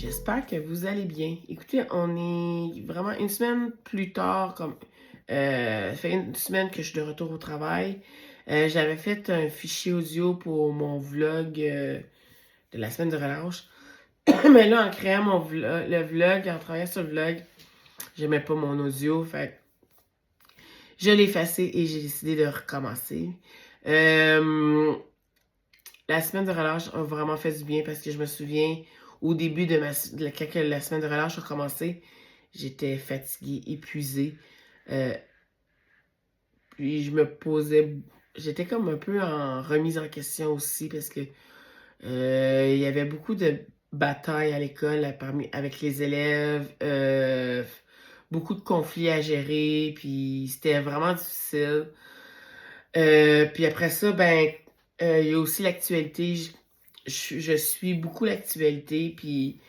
J'espère que vous allez bien. Écoutez, on est vraiment une semaine plus tard, ça fait une semaine que je suis de retour au travail. J'avais fait un fichier audio pour mon vlog de la semaine de relâche. Mais là, en créant le vlog, en travaillant sur le vlog, j'aimais pas mon audio. Fait que je l'ai effacé et j'ai décidé de recommencer. Euh, la semaine de relâche a vraiment fait du bien parce que je me souviens, au début quand la semaine de relâche a commencé, j'étais fatiguée, épuisée. Euh, puis j'étais comme un peu en remise en question aussi parce que il y avait beaucoup de batailles à l'école avec les élèves, beaucoup de conflits à gérer, puis c'était vraiment difficile. Puis après ça, il y a aussi l'actualité. Je suis beaucoup l'actualité, puis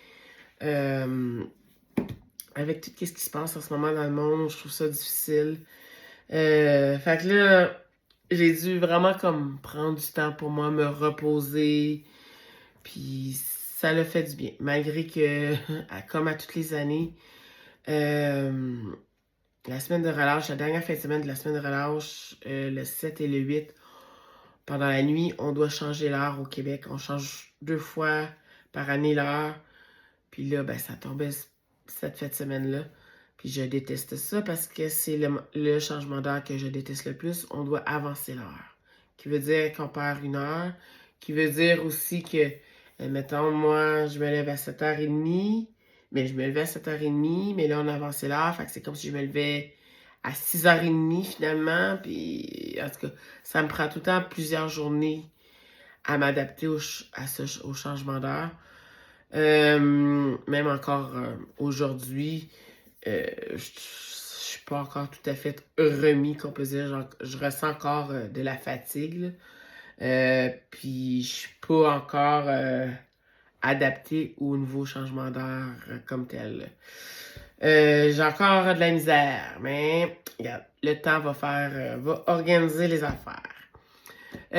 euh, avec tout ce qui se passe en ce moment dans le monde, je trouve ça difficile. Fait que là, j'ai dû vraiment comme prendre du temps pour moi, me reposer, puis ça l'a fait du bien. Malgré que, comme à toutes les années, euh, la semaine de relâche, la dernière fin de semaine de la semaine de relâche, le 7 et le 8, pendant la nuit, on doit changer l'heure au Québec. On change 2 fois par année l'heure. Puis là, ça tombait cette fin de semaine-là. Puis je déteste ça parce que c'est le changement d'heure que je déteste le plus. On doit avancer l'heure. Qui veut dire qu'on perd une heure. Qui veut dire aussi que, mettons, moi, je me lève à 7h30. Mais je me levais à 7h30. Mais là, on a avancé l'heure. Fait que c'est comme si je me levais à 6h30 finalement. Puis, en tout cas, ça me prend tout le temps plusieurs journées à m'adapter au changement d'heure. Même encore aujourd'hui, je suis pas encore tout à fait remis, qu'on peut dire. Genre, je ressens encore de la fatigue, là. Puis je suis pas encore adapté au nouveau changement d'heure comme tel. J'ai encore de la misère, mais regarde, le temps va organiser les affaires. Fait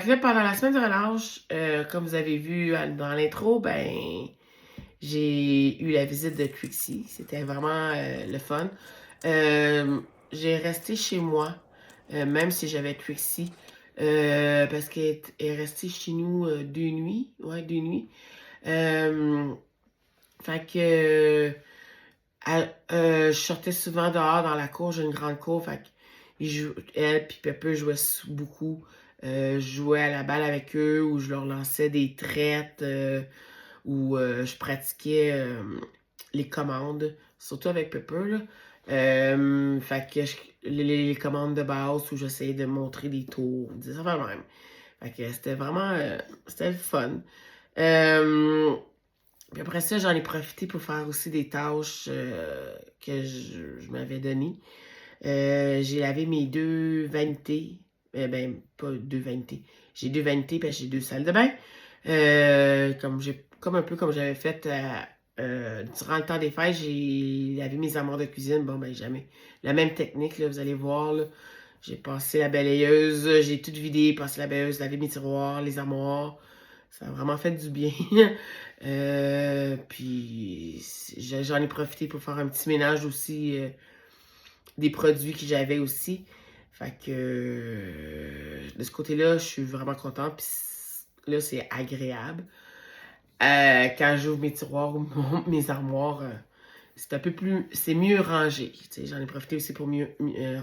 que là, pendant la semaine de relâche, comme vous avez vu dans l'intro, j'ai eu la visite de Trixie. C'était vraiment le fun. J'ai resté chez moi, même si j'avais Trixie, parce qu'elle est restée chez nous 2 nuits. Ouais, 2 nuits. Euh, Fait que je sortais souvent dehors dans la cour, j'ai une grande cour, fait que elle puis Pepper jouaient beaucoup. Je jouais à la balle avec eux ou je leur lançais des traites ou je pratiquais les commandes, surtout avec Pepper, là. Fait que les commandes de base où j'essayais de montrer des tours, des affaires de même. Fait que c'était vraiment c'était le fun. Euh, Puis après ça, j'en ai profité pour faire aussi des tâches que je m'avais données. J'ai lavé mes 2 vanités. Pas 2 vanités. J'ai 2 vanités parce que j'ai 2 salles de bain. Comme un peu comme j'avais fait durant le temps des fêtes, j'ai lavé mes armoires de cuisine. Jamais. La même technique, là, vous allez voir, là. J'ai passé la balayeuse, j'ai tout vidé, passé la balayeuse, lavé mes tiroirs, les armoires. Ça a vraiment fait du bien. Puis j'en ai profité pour faire un petit ménage aussi des produits que j'avais aussi. Fait que de ce côté-là, je suis vraiment contente. Puis là, c'est agréable. Quand j'ouvre mes tiroirs ou mes armoires, c'est un peu plus. C'est mieux rangé. J'en ai profité aussi pour mieux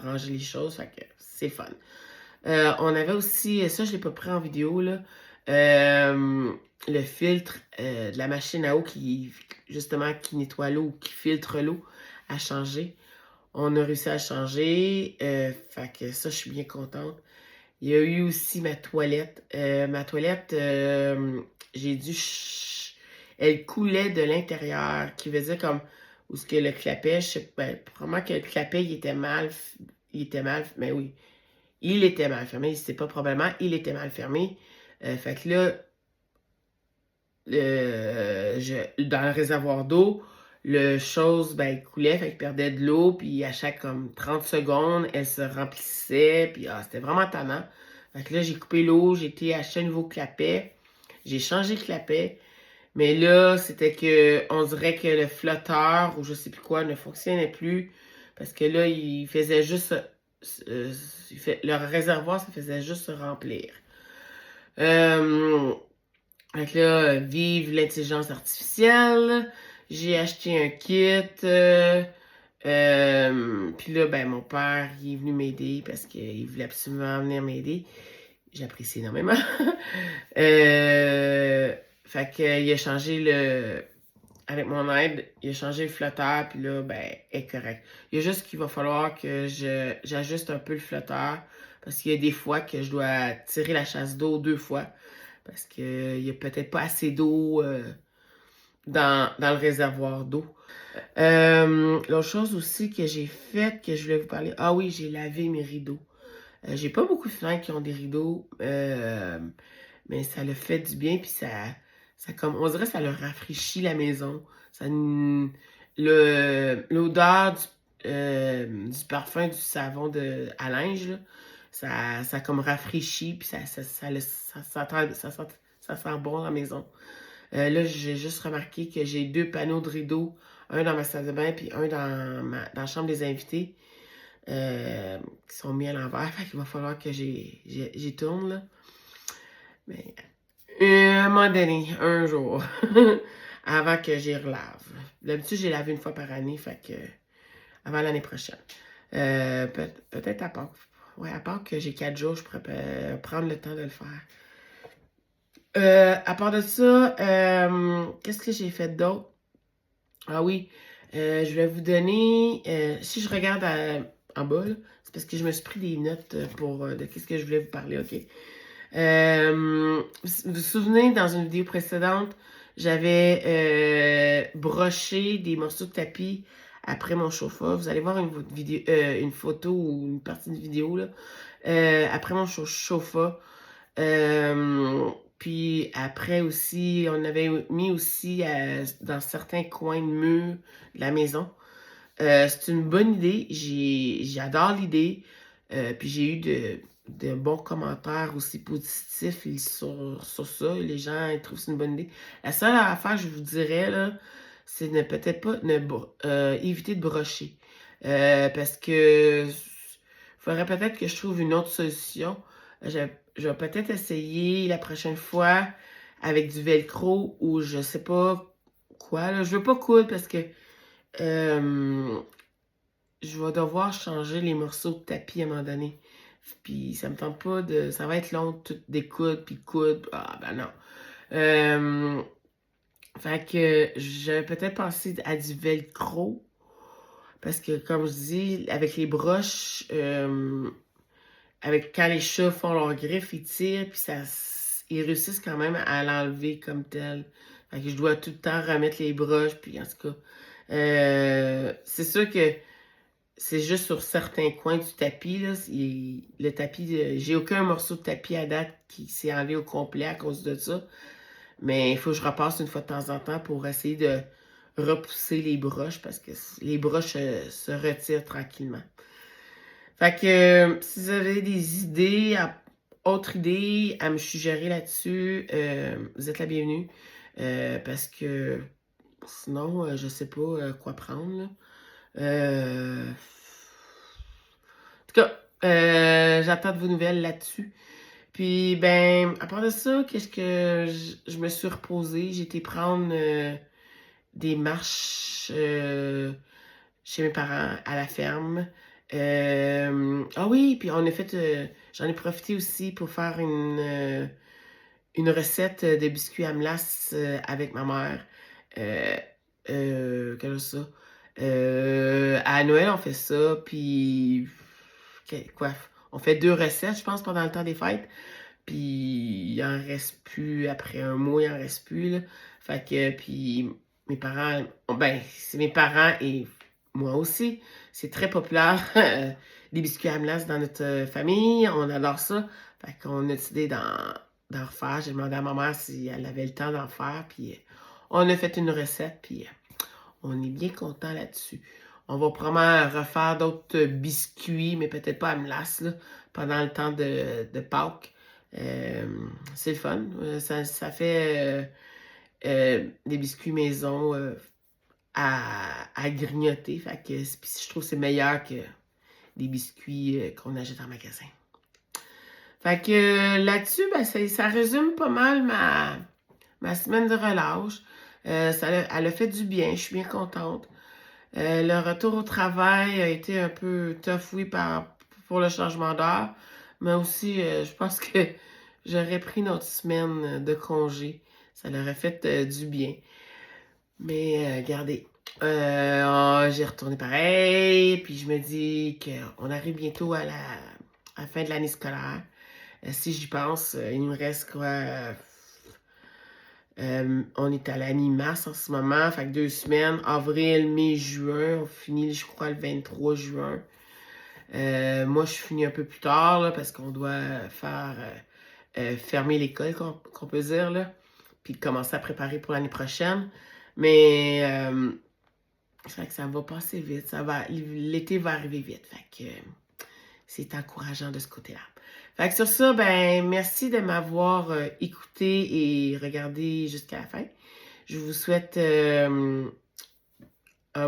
ranger les choses. Fait que c'est fun. On avait aussi, ça je l'ai pas pris en vidéo, là, le filtre de la machine à eau justement, qui nettoie l'eau ou qui filtre l'eau à changer. On a réussi à changer, fait que ça, je suis bien contente. Il y a eu aussi ma toilette. Ma toilette, j'ai dû... Elle coulait de l'intérieur, qui veut dire comme où ce que le clapet, probablement que le clapet, il était mal, mais oui, il était mal fermé. C'est pas probablement, il était mal fermé. Fait que là, dans le réservoir d'eau, le chose, coulait, fait qu'il perdait de l'eau, puis à chaque comme 30 secondes, elle se remplissait, puis c'était vraiment tannant. Fait que là, j'ai coupé l'eau, j'ai été acheter un nouveau clapet, j'ai changé le clapet, Mais là, c'était que on dirait que le flotteur ou je sais plus quoi ne fonctionnait plus parce que là, il faisait juste le réservoir, ça faisait juste se remplir. Euh, donc là, vive l'intelligence artificielle. J'ai acheté un kit. Puis là, ben, mon père, il est venu m'aider parce qu'il voulait absolument venir m'aider. J'apprécie énormément. Fait qu'il a changé avec mon aide, il a changé le flotteur, puis là, ben, est correct. Il y a juste qu'il va falloir que j'ajuste un peu le flotteur, parce qu'il y a des fois que je dois tirer la chasse d'eau 2 fois, parce qu'il y a peut-être pas assez d'eau dans le réservoir d'eau. L'autre chose aussi que j'ai faite, que je voulais vous parler, ah oui, j'ai lavé mes rideaux. J'ai pas beaucoup de fenêtres qui ont des rideaux, mais ça le fait du bien, puis ça comme, on dirait que ça le rafraîchit la maison. L'odeur du parfum du savon à linge, là, ça comme rafraîchit, puis ça sent bon dans la maison. Là, j'ai juste remarqué que j'ai 2 panneaux de rideaux, un dans ma salle de bain, puis un dans la chambre des invités, qui sont mis à l'envers. Fait qu'il va falloir que j'y tourne, là. Mais à un moment donné, un jour, avant que j'y relave. D'habitude, j'ai lavé une fois par année, fait que avant l'année prochaine. Peut-être à Pâques. Ouais, à Pâques que j'ai 4 jours, je pourrais prendre le temps de le faire. À part de ça, qu'est-ce que j'ai fait d'autre? Ah oui, je vais vous donner, si je regarde en bas, c'est parce que je me suis pris des notes de qu'est-ce que je voulais vous parler, ok? Vous vous souvenez, dans une vidéo précédente, j'avais broché des morceaux de tapis après mon chauffeur. Vous allez voir une photo ou une partie de vidéo, là, après mon chauffeur. Puis après aussi, on avait mis aussi dans certains coins de mur de la maison. C'est une bonne idée. J'adore l'idée. Puis j'ai eu de bons commentaires aussi positifs sur ça. Les gens ils trouvent que c'est une bonne idée. La seule affaire, je vous dirais, là, c'est peut-être pas éviter de brocher. Parce que faudrait peut-être que je trouve une autre solution. Je vais peut-être essayer la prochaine fois avec du velcro ou je sais pas quoi. Là. Je veux pas coudre parce que euh, je vais devoir changer les morceaux de tapis à un moment donné. Puis ça me tente pas de. Ça va être long, tout découdre, puis coudre. Ah ben non. Fait que j'avais peut-être pensé à du velcro. Parce que comme je dis, avec les broches, quand les chats font leurs griffes, ils tirent, puis ils réussissent quand même à l'enlever comme tel. Fait que je dois tout le temps remettre les broches, puis en tout cas. C'est sûr que c'est juste sur certains coins du tapis, là. Le tapis, j'ai aucun morceau de tapis à date qui s'est enlevé au complet à cause de ça. Mais il faut que je repasse une fois de temps en temps pour essayer de repousser les broches parce que les broches se retirent tranquillement. Fait que si vous avez des idées, autres idées à me suggérer là-dessus, vous êtes la bienvenue. Parce que sinon, je sais pas quoi prendre, là. En tout cas, j'attends de vos nouvelles là-dessus. Puis, ben, à part de ça, qu'est-ce que je me suis reposée? J'ai été prendre des marches chez mes parents à la ferme. Ah oui, puis j'en ai profité aussi pour faire une recette de biscuits à melasse avec ma mère. Quelle ça? À Noël, on fait ça, puis quoi? On fait 2 recettes, je pense, pendant le temps des fêtes. Puis il en reste plus, après un mois, il en reste plus, là. Fait que, puis mes parents, ben, c'est mes parents et moi aussi. C'est très populaire, les biscuits à glace dans notre famille. On adore ça. Fait qu'on a décidé d'en refaire. J'ai demandé à ma mère si elle avait le temps d'en faire. Puis on a fait une recette. Puis on est bien content là-dessus. On va probablement refaire d'autres biscuits, mais peut-être pas à glace, là, pendant le temps de Pâques. C'est le fun. Ça fait des biscuits maison à grignoter. Fait que je trouve que c'est meilleur que des biscuits qu'on achète en magasin. Fait que là-dessus, ben, ça résume pas mal ma semaine de relâche. Elle a fait du bien, je suis bien contente. Le retour au travail a été un peu tough, oui, pour le changement d'heure, mais aussi, je pense que j'aurais pris une autre semaine de congé. Ça leur aurait fait du bien. Mais regardez, j'ai retourné pareil, puis je me dis qu'on arrive bientôt à la fin de l'année scolaire. Si j'y pense, il me reste quoi? On est à la mi-mars en ce moment, fait que 2 semaines, avril, mai, juin. On finit, je crois, le 23 juin. Moi, je finis un peu plus tard, là, parce qu'on doit faire fermer l'école, qu'on peut dire, là, puis commencer à préparer pour l'année prochaine. Mais fait que ça va passer vite. L'été va arriver vite. Fait que c'est encourageant de ce côté-là. Fait que sur ça, ben merci de m'avoir écouté et regardé jusqu'à la fin. Je vous souhaite un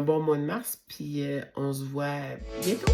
bon mois de mars, puis on se voit bientôt.